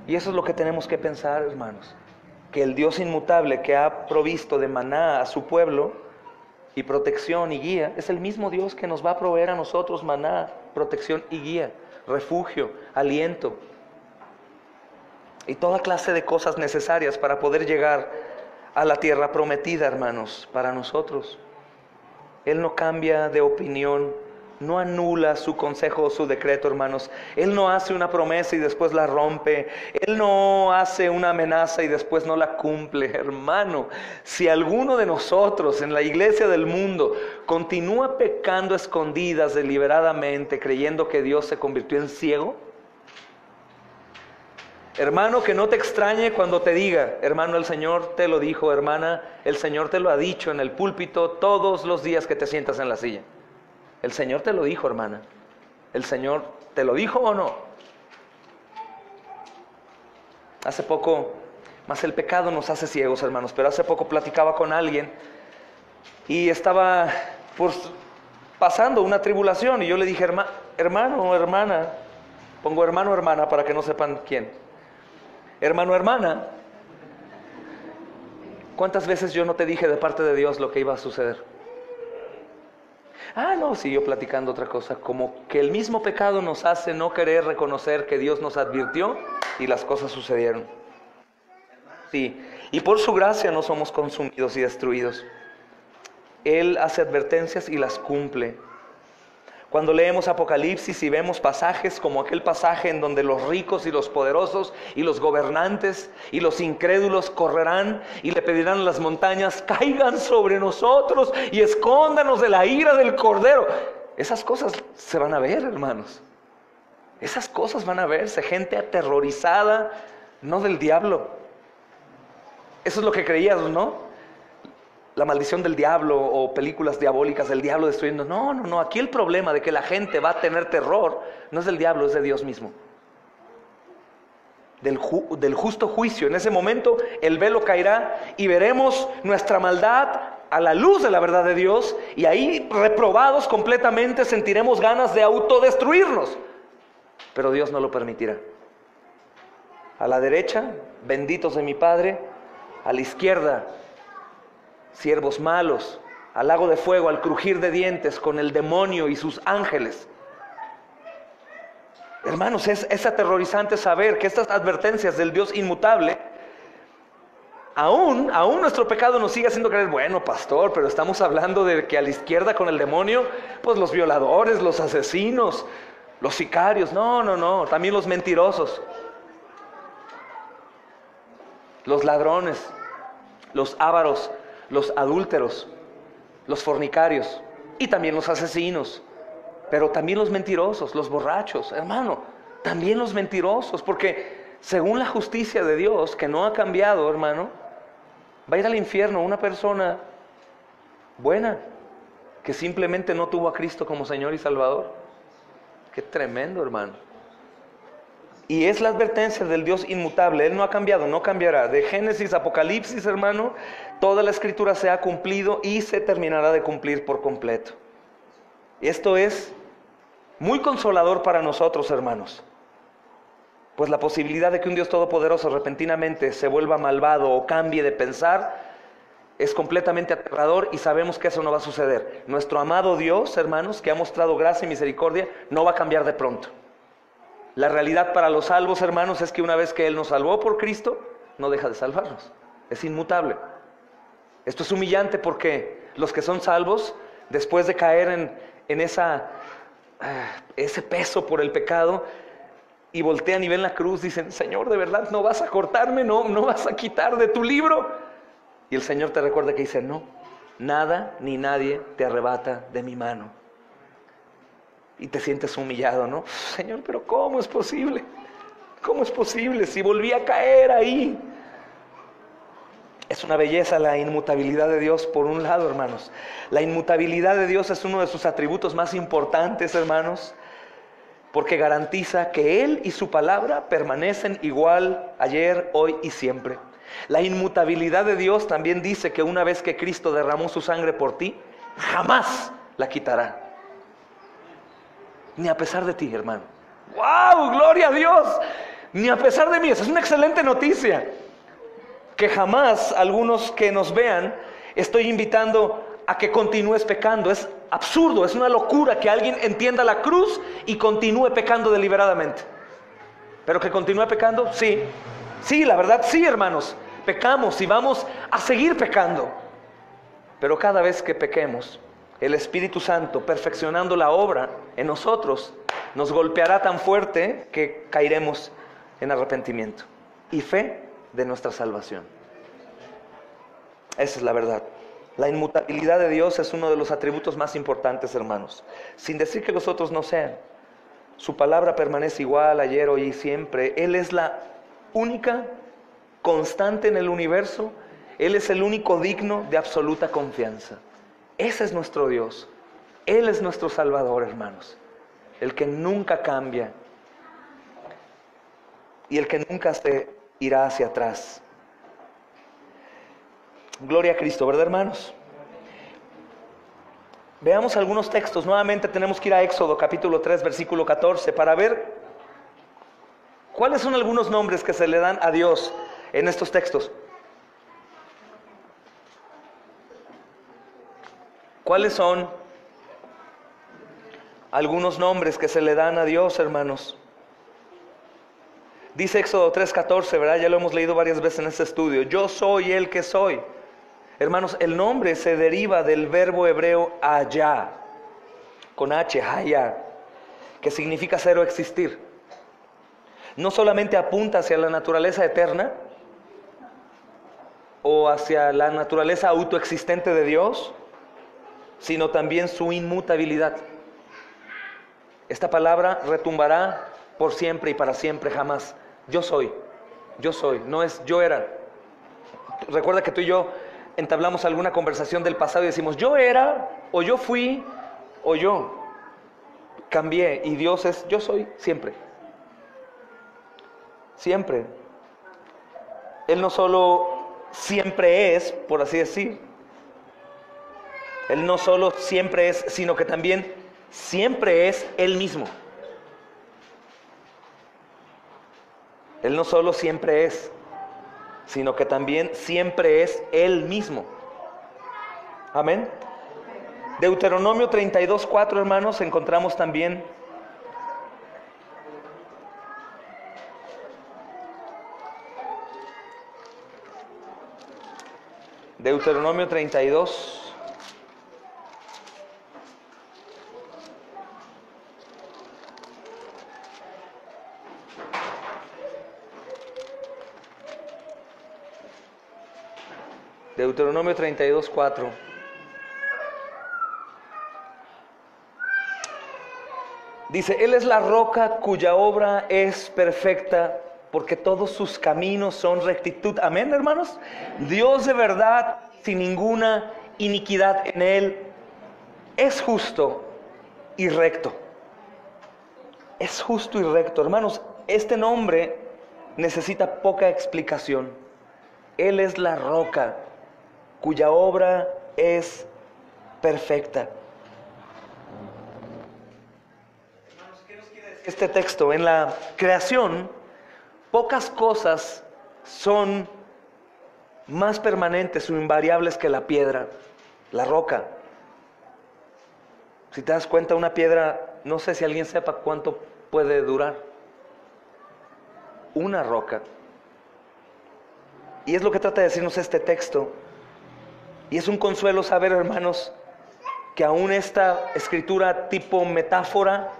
Y eso es lo que tenemos que pensar, hermanos, que el Dios inmutable que ha provisto de maná a su pueblo, y protección y guía, es el mismo Dios que nos va a proveer a nosotros maná, protección y guía, refugio, aliento y toda clase de cosas necesarias para poder llegar a la tierra prometida, hermanos, para nosotros. Él no cambia de opinión, no anula su consejo o su decreto, hermanos. Él no hace una promesa y después la rompe. Él no hace una amenaza y después no la cumple, hermano. Si alguno de nosotros en la iglesia del mundo continúa pecando a escondidas deliberadamente, creyendo que Dios se convirtió en ciego, hermano, que no te extrañe cuando te diga, hermano, el Señor te lo dijo, hermana, el Señor te lo ha dicho en el púlpito todos los días que te sientas en la silla. El Señor te lo dijo, hermana. ¿El Señor te lo dijo o no? Hace poco, más el pecado nos hace ciegos, hermanos, pero hace poco platicaba con alguien y estaba pasando una tribulación y yo le dije, hermano o hermana, pongo hermano o hermana para que no sepan quién. Hermano o hermana, ¿cuántas veces yo no te dije de parte de Dios lo que iba a suceder? No, siguió platicando otra cosa, como que el mismo pecado nos hace no querer reconocer que Dios nos advirtió y las cosas sucedieron. Sí, y por su gracia no somos consumidos y destruidos. Él hace advertencias y las cumple. Cuando leemos Apocalipsis y vemos pasajes como aquel pasaje en donde los ricos y los poderosos y los gobernantes y los incrédulos correrán y le pedirán a las montañas, caigan sobre nosotros y escóndanos de la ira del Cordero. Esas cosas se van a ver, hermanos. Esas cosas van a verse, gente aterrorizada, no del diablo. Eso es lo que creías, ¿no? La maldición del diablo o películas diabólicas del diablo destruyendo. No, aquí el problema de que la gente va a tener terror no es del diablo, es de Dios mismo. Del justo juicio. En ese momento el velo caerá y veremos nuestra maldad a la luz de la verdad de Dios, y ahí, reprobados completamente, sentiremos ganas de autodestruirnos, pero Dios no lo permitirá. A la derecha, benditos de mi Padre; a la izquierda, siervos malos, al lago de fuego, al crujir de dientes, con el demonio y sus ángeles. Hermanos, es aterrorizante saber que estas advertencias del Dios inmutable, aún nuestro pecado nos sigue haciendo creer, bueno, pastor, pero estamos hablando de que a la izquierda con el demonio, pues los violadores, los asesinos, los sicarios. No, también los mentirosos, los ladrones, los ávaros, los adúlteros, los fornicarios y también los asesinos, pero también los mentirosos, los borrachos, hermano, también los mentirosos, porque según la justicia de Dios, que no ha cambiado, hermano, va a ir al infierno una persona buena que simplemente no tuvo a Cristo como Señor y Salvador. Qué tremendo, hermano. Y es la advertencia del Dios inmutable. Él no ha cambiado, no cambiará. De Génesis a Apocalipsis, hermano, toda la Escritura se ha cumplido y se terminará de cumplir por completo. Esto es muy consolador para nosotros, hermanos, pues la posibilidad de que un Dios todopoderoso repentinamente se vuelva malvado o cambie de pensar es completamente aterrador, y sabemos que eso no va a suceder. Nuestro amado Dios, hermanos, que ha mostrado gracia y misericordia, no va a cambiar de pronto. La realidad para los salvos, hermanos, es que una vez que Él nos salvó por Cristo, no deja de salvarnos. Es inmutable. Esto es humillante porque los que son salvos, después de caer en ese peso por el pecado, y voltean y ven la cruz, dicen, Señor, ¿de verdad no vas a cortarme? ¿No vas a quitar de tu libro? Y el Señor te recuerda que dice, no, nada ni nadie te arrebata de mi mano. Y te sientes humillado, ¿no? Señor, pero ¿cómo es posible? ¿Cómo es posible si volví a caer ahí? Es una belleza la inmutabilidad de Dios por un lado, hermanos. La inmutabilidad de Dios es uno de sus atributos más importantes, hermanos, porque garantiza que Él y su palabra permanecen igual ayer, hoy y siempre. La inmutabilidad de Dios también dice que una vez que Cristo derramó su sangre por ti, jamás la quitará. Ni a pesar de ti, hermano. ¡Wow! ¡Gloria a Dios! Ni a pesar de mí. Esa es una excelente noticia. Que jamás algunos que nos vean estoy invitando a que continúes pecando. Es absurdo, es una locura que alguien entienda la cruz y continúe pecando deliberadamente. ¿Pero que continúe pecando? Sí. Sí, la verdad, sí, hermanos. Pecamos y vamos a seguir pecando. Pero cada vez que pequemos, el Espíritu Santo, perfeccionando la obra en nosotros, nos golpeará tan fuerte que caeremos en arrepentimiento y fe de nuestra salvación. Esa es la verdad. La inmutabilidad de Dios es uno de los atributos más importantes, hermanos. Sin decir que los otros no sean. Su palabra permanece igual ayer, hoy y siempre. Él es la única constante en el universo. Él es el único digno de absoluta confianza. Ese es nuestro Dios. Él es nuestro Salvador, hermanos. El que nunca cambia y el que nunca se irá hacia atrás. Gloria a Cristo, ¿verdad, hermanos? Veamos algunos textos. Nuevamente tenemos que ir a Éxodo capítulo 3, versículo 14, para ver cuáles son algunos nombres que se le dan a Dios en estos textos. ¿Cuáles son algunos nombres que se le dan a Dios, hermanos? Dice Éxodo 3:14, ¿verdad? Ya lo hemos leído varias veces en este estudio. Yo soy el que soy. Hermanos, el nombre se deriva del verbo hebreo hayá, con H, hayá, que significa ser o existir. No solamente apunta hacia la naturaleza eterna o hacia la naturaleza autoexistente de Dios, sino también su inmutabilidad. Esta palabra retumbará por siempre y para siempre, jamás. Yo soy, no es yo era. Recuerda que tú y yo entablamos alguna conversación del pasado y decimos yo era, o yo fui, o yo cambié, y Dios es yo soy siempre. Siempre. Él no solo siempre es, por así decir, Él no solo siempre es, sino que también siempre es Él mismo. Él no solo siempre es, sino que también siempre es Él mismo. Amén. Deuteronomio 32:4, hermanos, encontramos también Deuteronomio 32. Deuteronomio 32:4. Dice, Él es la roca cuya obra es perfecta, porque todos sus caminos son rectitud. Amén, hermanos. Dios de verdad, sin ninguna iniquidad en Él, es justo y recto. Es justo y recto. Hermanos, este nombre necesita poca explicación. Él es la roca cuya obra es perfecta. Hermanos, ¿qué nos quiere decir este texto? En la creación, pocas cosas son más permanentes o invariables que la piedra, la roca. Si te das cuenta, una piedra, no sé si alguien sepa cuánto puede durar. Una roca. Y es lo que trata de decirnos este texto. Y es un consuelo saber, hermanos, que aún esta escritura tipo metáfora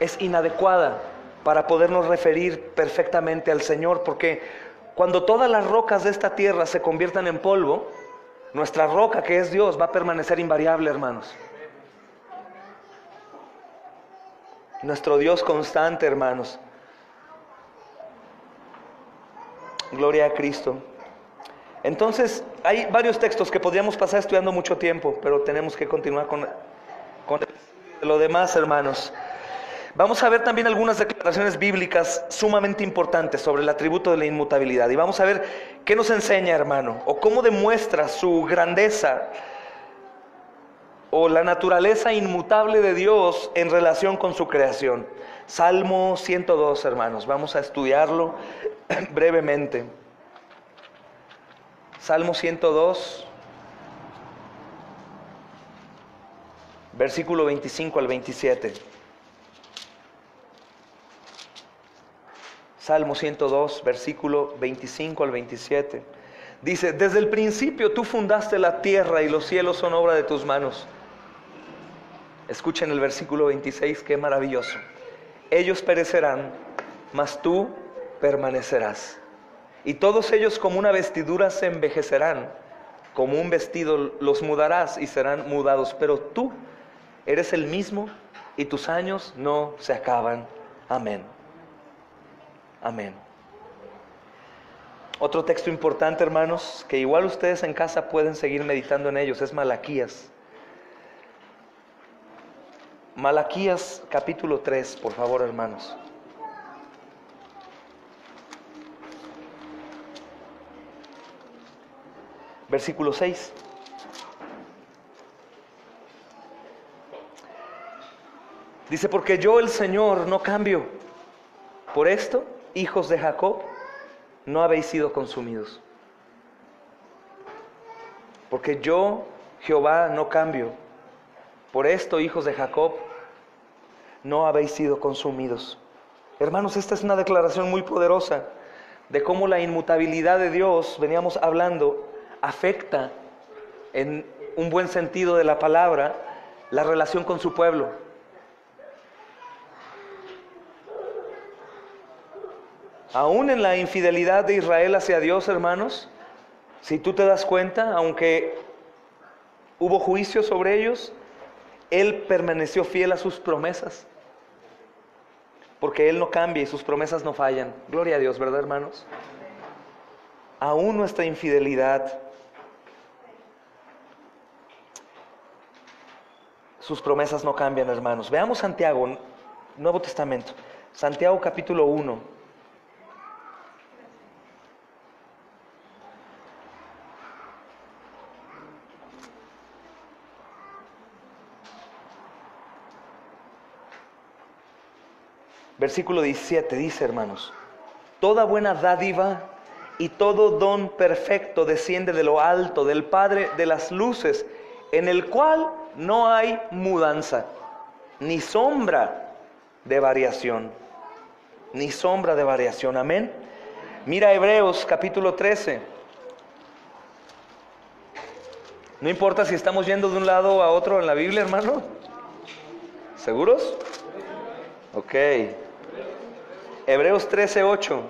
es inadecuada para podernos referir perfectamente al Señor, porque cuando todas las rocas de esta tierra se conviertan en polvo, nuestra roca, que es Dios, va a permanecer invariable, hermanos. Nuestro Dios constante, hermanos. Gloria a Cristo. Entonces, hay varios textos que podríamos pasar estudiando mucho tiempo, pero tenemos que continuar con lo demás, hermanos. Vamos a ver también algunas declaraciones bíblicas sumamente importantes sobre el atributo de la inmutabilidad. Y vamos a ver qué nos enseña, hermano, o cómo demuestra su grandeza o la naturaleza inmutable de Dios en relación con su creación. Salmo 102, hermanos, vamos a estudiarlo brevemente. Salmo 102, versículo 25 al 27. Salmo 102, versículo 25 al 27. Dice: desde el principio tú fundaste la tierra y los cielos son obra de tus manos. Escuchen el versículo 26, qué maravilloso. Ellos perecerán, mas tú permanecerás. Y todos ellos como una vestidura se envejecerán, como un vestido los mudarás y serán mudados. Pero tú eres el mismo y tus años no se acaban. Amén. Amén. Otro texto importante, hermanos, que igual ustedes en casa pueden seguir meditando en ellos, es Malaquías. Malaquías capítulo 3, por favor, hermanos. Versículo 6. Dice: porque yo, el Señor, no cambio. Por esto, hijos de Jacob, no habéis sido consumidos. Porque yo, Jehová, no cambio. Por esto, hijos de Jacob, no habéis sido consumidos. Hermanos, esta es una declaración muy poderosa de cómo la inmutabilidad de Dios, veníamos hablando, afecta en un buen sentido de la palabra la relación con su pueblo. Aún en la infidelidad de Israel hacia Dios, hermanos, si tú te das cuenta, aunque hubo juicio sobre ellos, Él permaneció fiel a sus promesas, porque Él no cambia y sus promesas no fallan. Gloria a Dios, ¿verdad, hermanos? Aún nuestra infidelidad, sus promesas no cambian, hermanos. Veamos Santiago, Nuevo Testamento, Santiago capítulo 1. Versículo 17 dice, hermanos: toda buena dádiva y todo don perfecto desciende de lo alto, del Padre de las luces, en el cual no hay mudanza, ni sombra de variación. Ni sombra de variación, amén. Mira Hebreos capítulo 13. No importa si estamos yendo de un lado a otro en la Biblia, hermano. ¿Seguros? Ok. Hebreos 13, 8.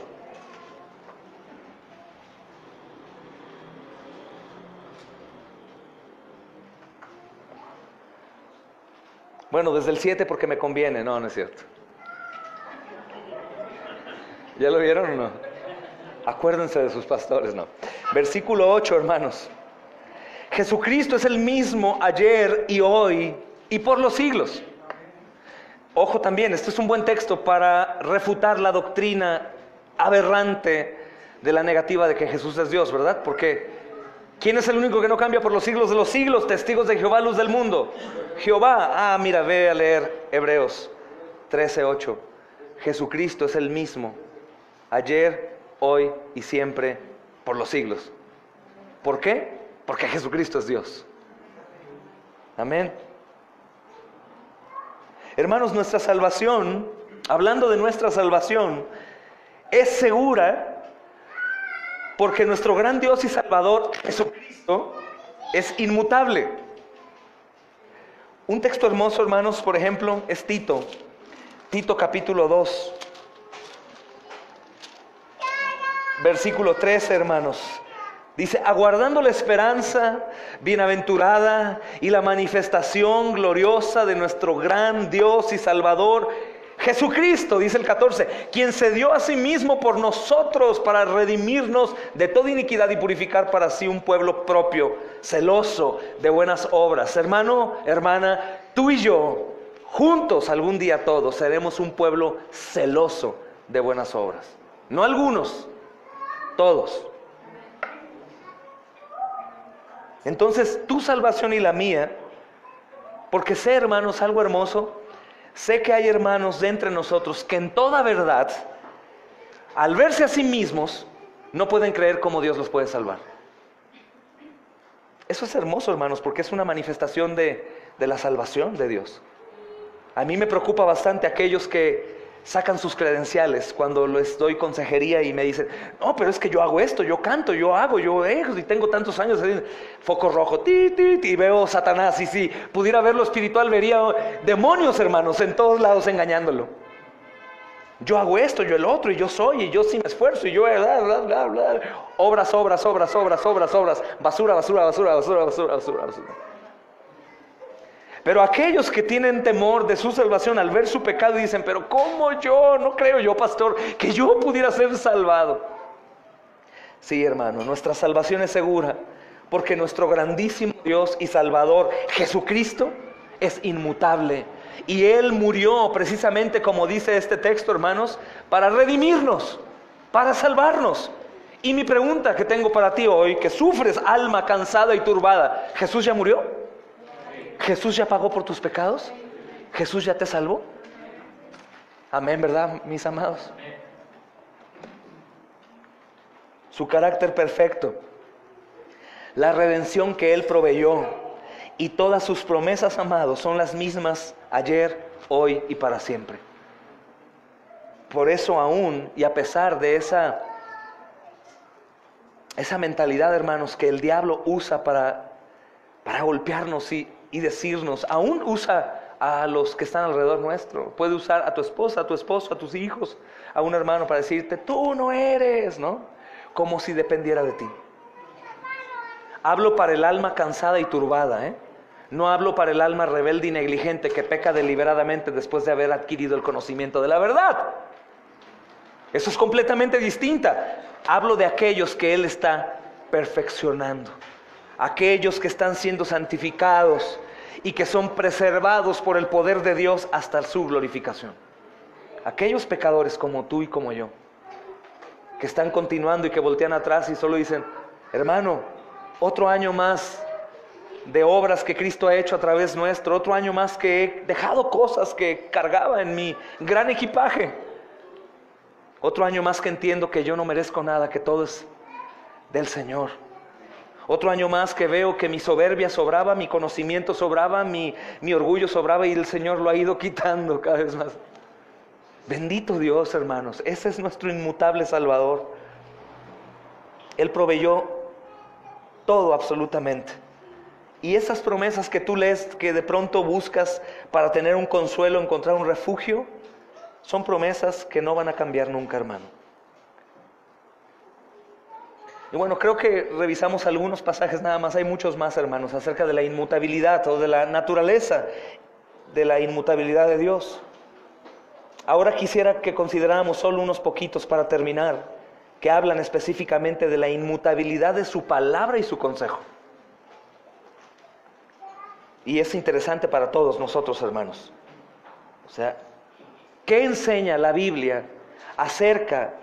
Bueno, desde el 7 porque me conviene. No, no es cierto. ¿Ya lo vieron o no? Acuérdense de sus pastores, no. Versículo 8, hermanos. Jesucristo es el mismo ayer y hoy y por los siglos. Ojo también, este es un buen texto para refutar la doctrina aberrante de la negativa de que Jesús es Dios, ¿verdad? Porque ¿quién es el único que no cambia por los siglos de los siglos? Testigos de Jehová, luz del mundo. Jehová. Ah, mira, ve a leer Hebreos 13:8. Jesucristo es el mismo, ayer, hoy y siempre, por los siglos. ¿Por qué? Porque Jesucristo es Dios. Amén. Hermanos, nuestra salvación, hablando de nuestra salvación, es segura porque nuestro gran Dios y Salvador, Jesucristo, es inmutable. Un texto hermoso, hermanos, por ejemplo, es Tito. Tito capítulo 2. Versículo 13, hermanos. Dice: aguardando la esperanza bienaventurada y la manifestación gloriosa de nuestro gran Dios y Salvador Jesucristo, dice el 14, quien se dio a sí mismo por nosotros para redimirnos de toda iniquidad y purificar para sí un pueblo propio, celoso de buenas obras. Hermano, hermana, tú y yo, juntos algún día todos, seremos un pueblo celoso de buenas obras. No algunos, todos. Entonces, tu salvación y la mía, porque sé, hermanos, algo hermoso, sé que hay hermanos de entre nosotros que en toda verdad, al verse a sí mismos, no pueden creer cómo Dios los puede salvar. Eso es hermoso, hermanos, porque es una manifestación de la salvación de Dios. A mí me preocupa bastante aquellos que sacan sus credenciales cuando les doy consejería y me dicen, no, pero es que yo hago esto, yo canto, yo hago, y tengo tantos años, foco rojo, y veo Satanás, y si pudiera ver lo espiritual, vería demonios, hermanos, en todos lados engañándolo. Yo hago esto, yo el otro, y yo soy, y yo sí me esfuerzo, y yo bla, bla, bla, bla. Obras, basura. Pero aquellos que tienen temor de su salvación al ver su pecado dicen, pero ¿cómo yo? No creo yo, pastor, que yo pudiera ser salvado. Sí, hermano, nuestra salvación es segura, porque nuestro grandísimo Dios y Salvador, Jesucristo, es inmutable. Y Él murió precisamente como dice este texto, hermanos, para redimirnos, para salvarnos. Y mi pregunta que tengo para ti hoy, que sufres alma cansada y turbada, ¿Jesús ya murió? ¿Jesús ya pagó por tus pecados? ¿Jesús ya te salvó? Amén, ¿verdad, mis amados? Su carácter perfecto, la redención que Él proveyó y todas sus promesas, amados, son las mismas ayer, hoy y para siempre. Por eso aún y a pesar de esa mentalidad, hermanos, que el diablo usa para golpearnos y decirnos, aún usa a los que están alrededor nuestro, puede usar a tu esposa, a tu esposo, a tus hijos, a un hermano para decirte, tú no eres, ¿no? Como si dependiera de ti. Hablo para el alma cansada y turbada, no hablo para el alma rebelde y negligente que peca deliberadamente después de haber adquirido el conocimiento de la verdad. Eso es completamente distinta. Hablo de aquellos que Él está perfeccionando, aquellos que están siendo santificados y que son preservados por el poder de Dios hasta su glorificación. Aquellos pecadores como tú y como yo, que están continuando y que voltean atrás y solo dicen, hermano, otro año más de obras que Cristo ha hecho a través nuestro, otro año más que he dejado cosas que cargaba en mi gran equipaje, otro año más que entiendo que yo no merezco nada, que todo es del Señor. Otro año más que veo que mi soberbia sobraba, mi conocimiento sobraba, mi orgullo sobraba y el Señor lo ha ido quitando cada vez más. Bendito Dios, hermanos, ese es nuestro inmutable Salvador. Él proveyó todo absolutamente. Y esas promesas que tú lees, que de pronto buscas para tener un consuelo, encontrar un refugio, son promesas que no van a cambiar nunca, hermano. Y bueno, creo que revisamos algunos pasajes nada más, hay muchos más, hermanos, acerca de la inmutabilidad o de la naturaleza de la inmutabilidad de Dios. Ahora quisiera que consideráramos solo unos poquitos para terminar, que hablan específicamente de la inmutabilidad de su palabra y su consejo. Y es interesante para todos nosotros, hermanos. O sea, ¿qué enseña la Biblia acerca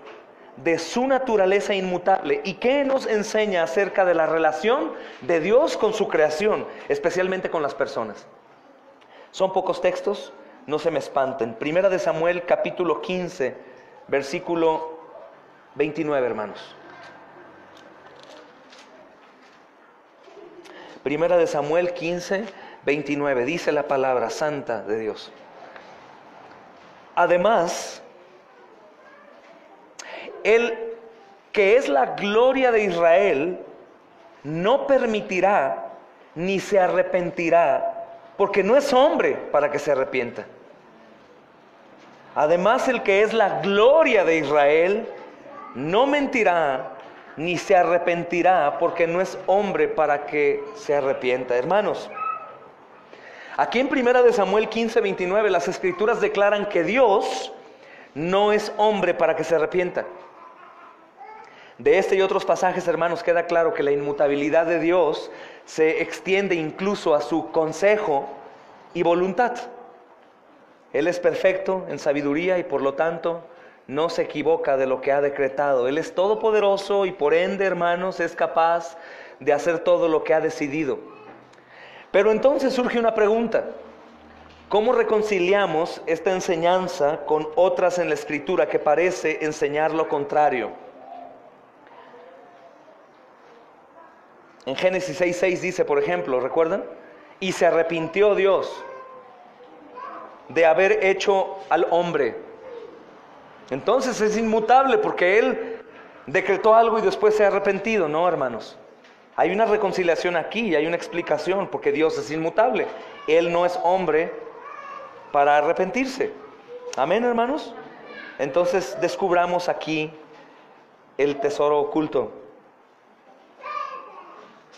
de su naturaleza inmutable? ¿Y qué nos enseña acerca de la relación de Dios con su creación, especialmente con las personas? Son pocos textos, no se me espanten. Primera de Samuel, capítulo 15, versículo 29, hermanos. Primera de Samuel 15, 29, dice la palabra santa de Dios. Además, Él, que es la gloria de Israel, no permitirá ni se arrepentirá, porque no es hombre para que se arrepienta. Además, el que es la gloria de Israel, no mentirá ni se arrepentirá, porque no es hombre para que se arrepienta. Hermanos, Aquí en 1 Samuel 15:29 las Escrituras declaran que Dios no es hombre para que se arrepienta. De este y otros pasajes, hermanos, queda claro que la inmutabilidad de Dios se extiende incluso a su consejo y voluntad. Él es perfecto en sabiduría y por lo tanto no se equivoca de lo que ha decretado. Él es todopoderoso y por ende, hermanos, es capaz de hacer todo lo que ha decidido. Pero entonces surge una pregunta: ¿cómo reconciliamos esta enseñanza con otras en la Escritura que parece enseñar lo contrario? En Génesis 6:6 dice, por ejemplo, ¿recuerdan? Y se arrepintió Dios de haber hecho al hombre. Entonces es inmutable porque Él decretó algo y después se ha arrepentido. No, hermanos. Hay una reconciliación aquí, hay una explicación, porque Dios es inmutable. Él no es hombre para arrepentirse. Amén, hermanos. Entonces descubramos aquí el tesoro oculto.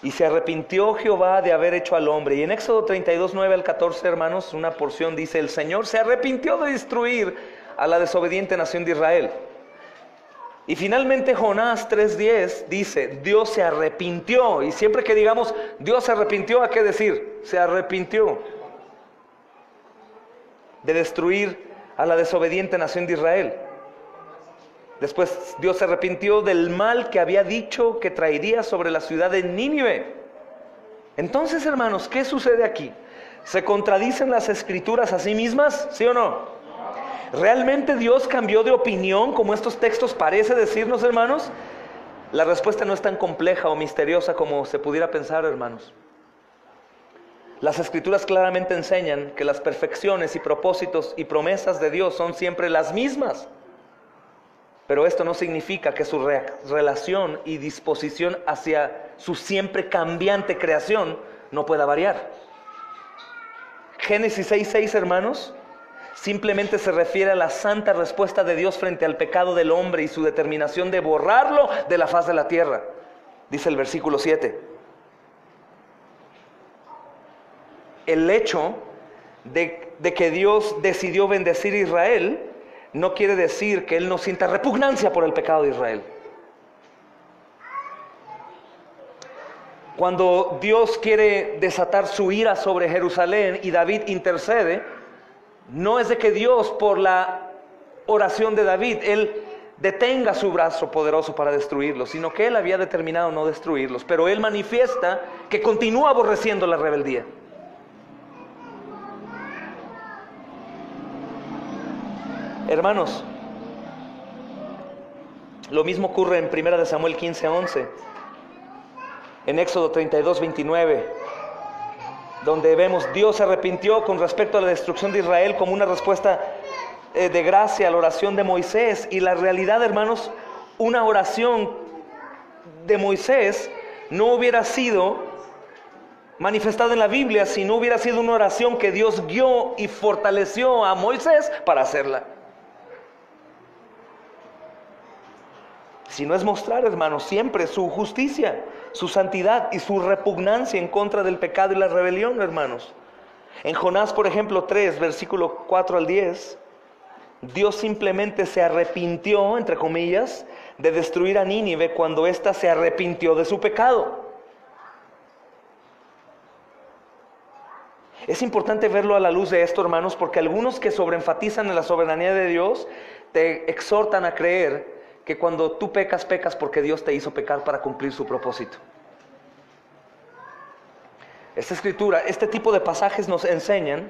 Y se arrepintió Jehová de haber hecho al hombre. Y en Éxodo 32:9-14, hermanos, una porción dice: el Señor se arrepintió de destruir a la desobediente nación de Israel. Y finalmente Jonás 3:10 dice: Dios se arrepintió. Y siempre que digamos Dios se arrepintió, ¿a qué decir? Se arrepintió de destruir a la desobediente nación de Israel. Después Dios se arrepintió del mal que había dicho que traería sobre la ciudad de Nínive. Entonces, hermanos, ¿qué sucede aquí? ¿Se contradicen las Escrituras a sí mismas? ¿Sí o no? ¿Realmente Dios cambió de opinión, como estos textos parece decirnos, hermanos? La respuesta no es tan compleja o misteriosa como se pudiera pensar, hermanos. Las Escrituras claramente enseñan que las perfecciones y propósitos y promesas de Dios son siempre las mismas. Pero esto no significa que su relación y disposición hacia su siempre cambiante creación no pueda variar. Génesis 6:6, hermanos, simplemente se refiere a la santa respuesta de Dios frente al pecado del hombre y su determinación de borrarlo de la faz de la tierra. Dice el versículo 7. El hecho de que Dios decidió bendecir a Israel no quiere decir que Él no sienta repugnancia por el pecado de Israel. Cuando Dios quiere desatar su ira sobre Jerusalén y David intercede, no es de que Dios, por la oración de David, Él detenga su brazo poderoso para destruirlos, sino que Él había determinado no destruirlos, pero Él manifiesta que continúa aborreciendo la rebeldía. Hermanos, lo mismo ocurre en 1 Samuel 15:11, en Éxodo 32:29, donde vemos Dios se arrepintió con respecto a la destrucción de Israel como una respuesta de gracia a la oración de Moisés. Y la realidad, hermanos, una oración de Moisés no hubiera sido manifestada en la Biblia si no hubiera sido una oración que Dios guió y fortaleció a Moisés para hacerla. Si no es mostrar, hermanos, siempre su justicia, su santidad y su repugnancia en contra del pecado y la rebelión, hermanos. En Jonás, por ejemplo, 3, versículo 4-10, Dios simplemente se arrepintió, entre comillas, de destruir a Nínive cuando ésta se arrepintió de su pecado. Es importante verlo a la luz de esto, hermanos, porque algunos que sobreenfatizan en la soberanía de Dios te exhortan a creer que cuando tú pecas, pecas porque Dios te hizo pecar para cumplir su propósito. Esta escritura, este tipo de pasajes nos enseñan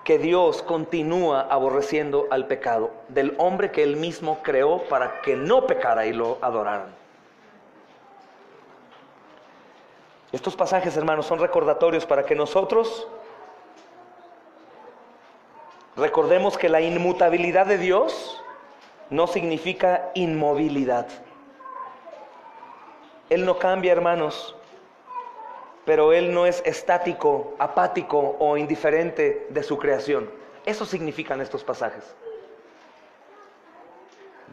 que Dios continúa aborreciendo al pecado del hombre que Él mismo creó para que no pecara y lo adoraran. Estos pasajes, hermanos, son recordatorios para que nosotros recordemos que la inmutabilidad de Dios no significa inmovilidad. Él no cambia, hermanos, pero Él no es estático, apático o indiferente de su creación. Eso significan estos pasajes.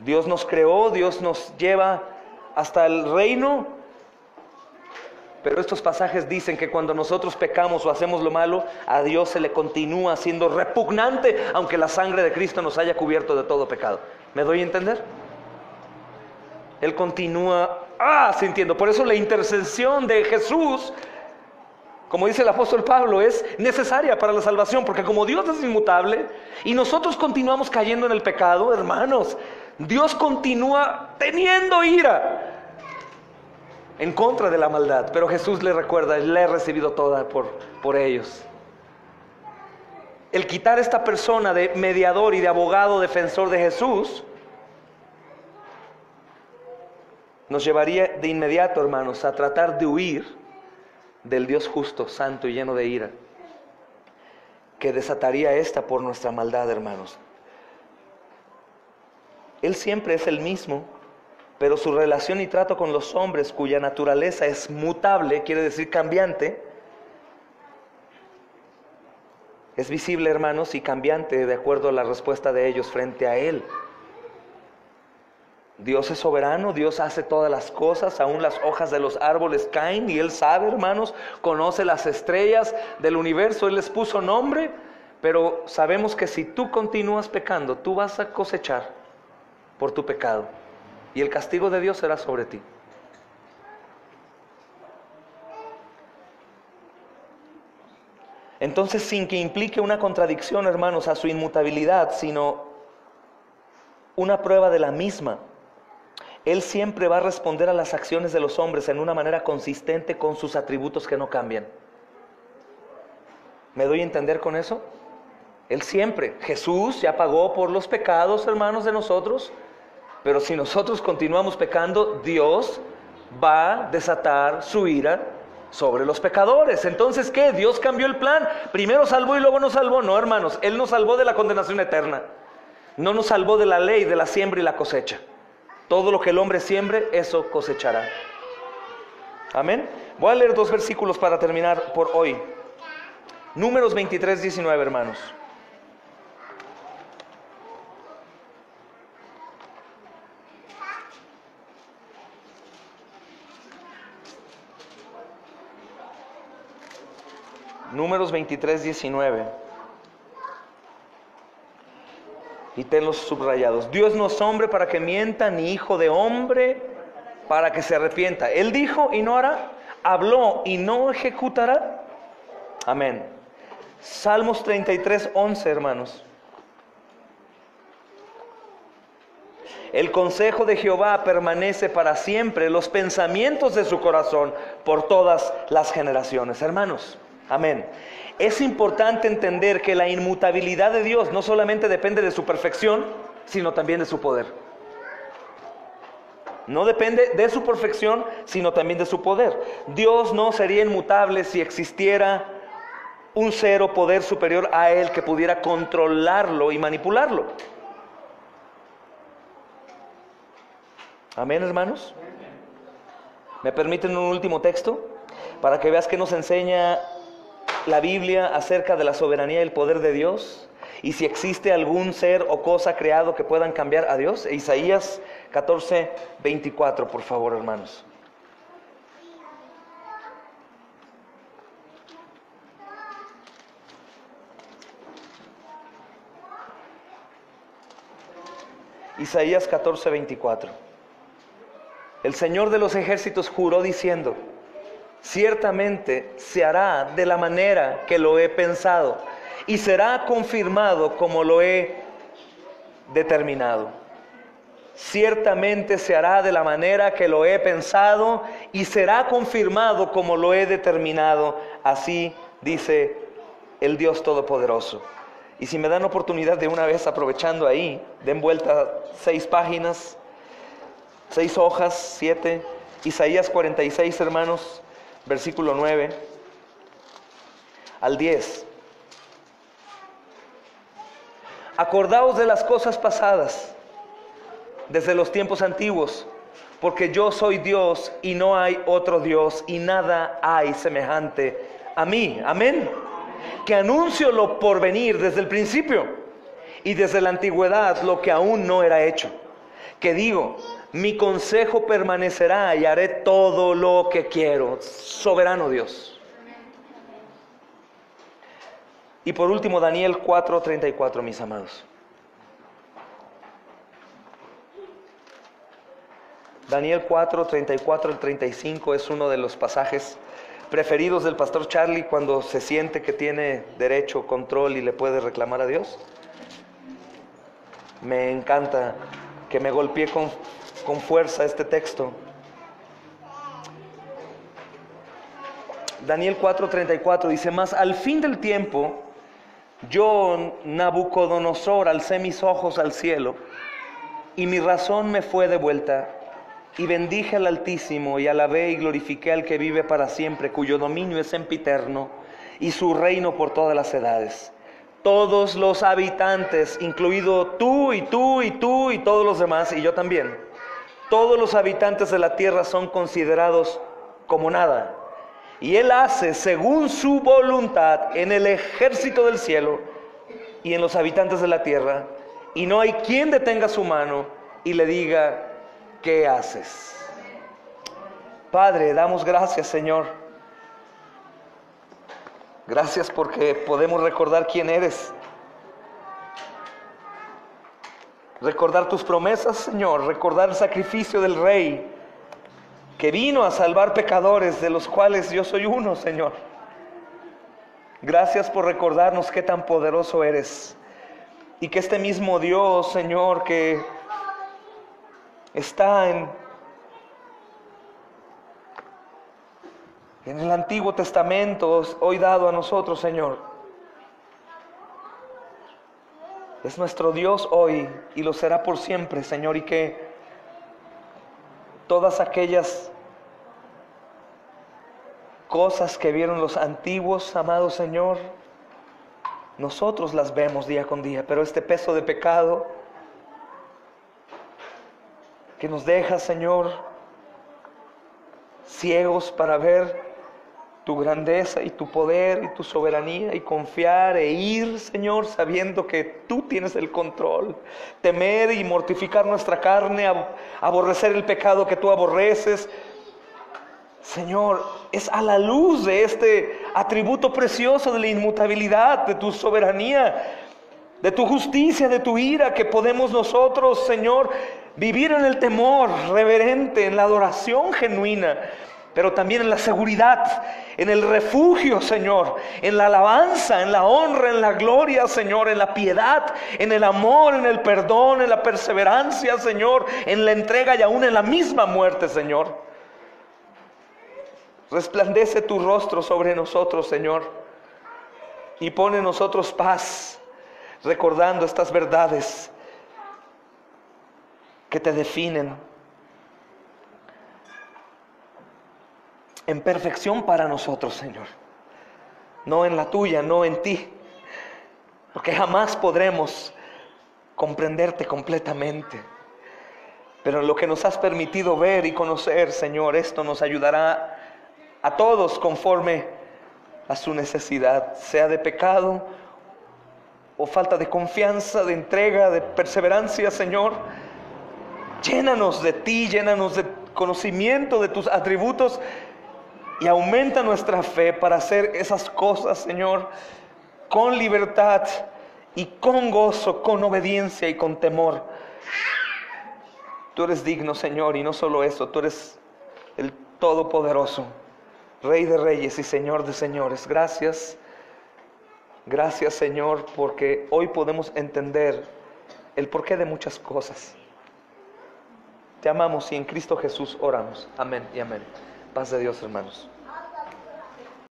Dios nos creó, Dios nos lleva hasta el reino, Pero estos pasajes dicen que cuando nosotros pecamos o hacemos lo malo, a Dios se le continúa siendo repugnante, aunque la sangre de Cristo nos haya cubierto de todo pecado. ¿Me doy a entender? Él continúa sintiendo. Por eso la intercesión de Jesús, como dice el apóstol Pablo, es necesaria para la salvación, porque como Dios es inmutable y nosotros continuamos cayendo en el pecado, hermanos, Dios continúa teniendo ira en contra de la maldad, pero Jesús le recuerda, le ha recibido toda por ellos. El quitar esta persona de mediador y de abogado defensor de Jesús nos llevaría de inmediato, hermanos, a tratar de huir del Dios justo, santo y lleno de ira, que desataría esta por nuestra maldad, hermanos. Él siempre es el mismo, pero su relación y trato con los hombres, cuya naturaleza es mutable, quiere decir cambiante, es visible, hermanos, y cambiante de acuerdo a la respuesta de ellos frente a Él. Dios es soberano, Dios hace todas las cosas, aún las hojas de los árboles caen, y Él sabe, hermanos, conoce las estrellas del universo, Él les puso nombre, pero sabemos que si tú continúas pecando, tú vas a cosechar por tu pecado. Y el castigo de Dios será sobre ti. Entonces, sin que implique una contradicción, hermanos, a su inmutabilidad, sino una prueba de la misma, Él siempre va a responder a las acciones de los hombres en una manera consistente con sus atributos que no cambian. ¿Me doy a entender con eso? Él siempre, Jesús ya pagó por los pecados, hermanos, de nosotros. Pero si nosotros continuamos pecando, Dios va a desatar su ira sobre los pecadores. Entonces, ¿qué? Dios cambió el plan. Primero salvó y luego nos salvó. No, hermanos, Él nos salvó de la condenación eterna. No nos salvó de la ley, de la siembra y la cosecha. Todo lo que el hombre siembre, eso cosechará. Amén. Voy a leer 2 versículos para terminar por hoy. Números 23, 19, hermanos. Números 23, 19. Y tenlos subrayados. Dios no es hombre para que mienta, ni hijo de hombre para que se arrepienta. Él dijo y no hará. Habló y no ejecutará. Amén. Salmos 33, 11, hermanos. El consejo de Jehová permanece para siempre, los pensamientos de su corazón por todas las generaciones. Hermanos, amén. Es importante entender que la inmutabilidad de Dios no solamente depende de su perfección, sino también de su poder. No depende de su perfección, sino también de su poder. Dios no sería inmutable si existiera un ser o poder superior a Él que pudiera controlarlo y manipularlo. Amén, hermanos. ¿Me permiten un último texto? Para que veas que nos enseña la Biblia acerca de la soberanía y el poder de Dios, y si existe algún ser o cosa creado que puedan cambiar a Dios. Isaías 14, 24, por favor, hermanos. Isaías 14, 24. El Señor de los ejércitos juró diciendo: ciertamente se hará de la manera que lo he pensado, y será confirmado como lo he determinado. Ciertamente se hará de la manera que lo he pensado, y será confirmado como lo he determinado. Así dice el Dios Todopoderoso. Y si me dan oportunidad de una vez, aprovechando ahí, den vuelta 6 páginas, 6 hojas, 7, Isaías 46, hermanos, versículo 9 al 10. Acordaos de las cosas pasadas, desde los tiempos antiguos, porque yo soy Dios y no hay otro Dios, y nada hay semejante a mí. Amén. Que anuncio lo por venir desde el principio, y desde la antigüedad lo que aún no era hecho. Que digo, Mi consejo permanecerá y haré todo lo que quiero. Soberano Dios. Y por último, Daniel 4:34, mis amados. Daniel 4:34 al 35 es uno de los pasajes preferidos del pastor Charlie cuando se siente que tiene derecho, control y le puede reclamar a Dios. Me encanta que me golpee con fuerza este texto. Daniel 4:34 dice: mas al fin del tiempo, yo, Nabucodonosor, alcé mis ojos al cielo, y mi razón me fue devuelta, y bendije al Altísimo, y alabé y glorifiqué al que vive para siempre, cuyo dominio es sempiterno, y su reino por todas las edades. Todos los habitantes, incluido tú y tú y tú y todos los demás, y yo también, todos los habitantes de la tierra son considerados como nada. Y Él hace según su voluntad en el ejército del cielo y en los habitantes de la tierra, y no hay quien detenga su mano y le diga: ¿qué haces? Padre, damos gracias, Señor. Gracias porque podemos recordar quién eres. Recordar tus promesas, Señor. Recordar el sacrificio del Rey que vino a salvar pecadores, de los cuales yo soy uno, Señor. Gracias por recordarnos qué tan poderoso eres. Y que este mismo Dios, Señor, que está en el Antiguo Testamento, hoy dado a nosotros, Señor, es nuestro Dios hoy y lo será por siempre, Señor, y que todas aquellas cosas que vieron los antiguos, amados Señor, nosotros las vemos día con día, pero este peso de pecado que nos deja, Señor, ciegos para ver tu grandeza y tu poder y tu soberanía, y confiar e ir, Señor, sabiendo que tú tienes el control. Temer y mortificar nuestra carne, aborrecer el pecado que tú aborreces, Señor, es a la luz de este atributo precioso de la inmutabilidad, de tu soberanía, de tu justicia, de tu ira, que podemos nosotros, Señor, vivir en el temor reverente, en la adoración genuina, pero también en la seguridad, en el refugio, Señor, en la alabanza, en la honra, en la gloria, Señor, en la piedad, en el amor, en el perdón, en la perseverancia, Señor, en la entrega y aún en la misma muerte, Señor. Resplandece tu rostro sobre nosotros, Señor, y pone en nosotros paz, recordando estas verdades que te definen en perfección para nosotros, Señor. No en la tuya, no en ti, porque jamás podremos comprenderte completamente. Pero en lo que nos has permitido ver y conocer, Señor, esto nos ayudará a todos conforme a su necesidad, sea de pecado o falta de confianza, de entrega, de perseverancia, Señor. Llénanos de ti, llénanos de conocimiento de tus atributos y aumenta nuestra fe para hacer esas cosas, Señor, con libertad y con gozo, con obediencia y con temor. Tú eres digno, Señor, y no solo eso, tú eres el Todopoderoso, Rey de reyes y Señor de señores. Gracias, gracias, Señor, porque hoy podemos entender el porqué de muchas cosas. Te amamos y en Cristo Jesús oramos. Amén y amén. Paz de Dios, hermanos.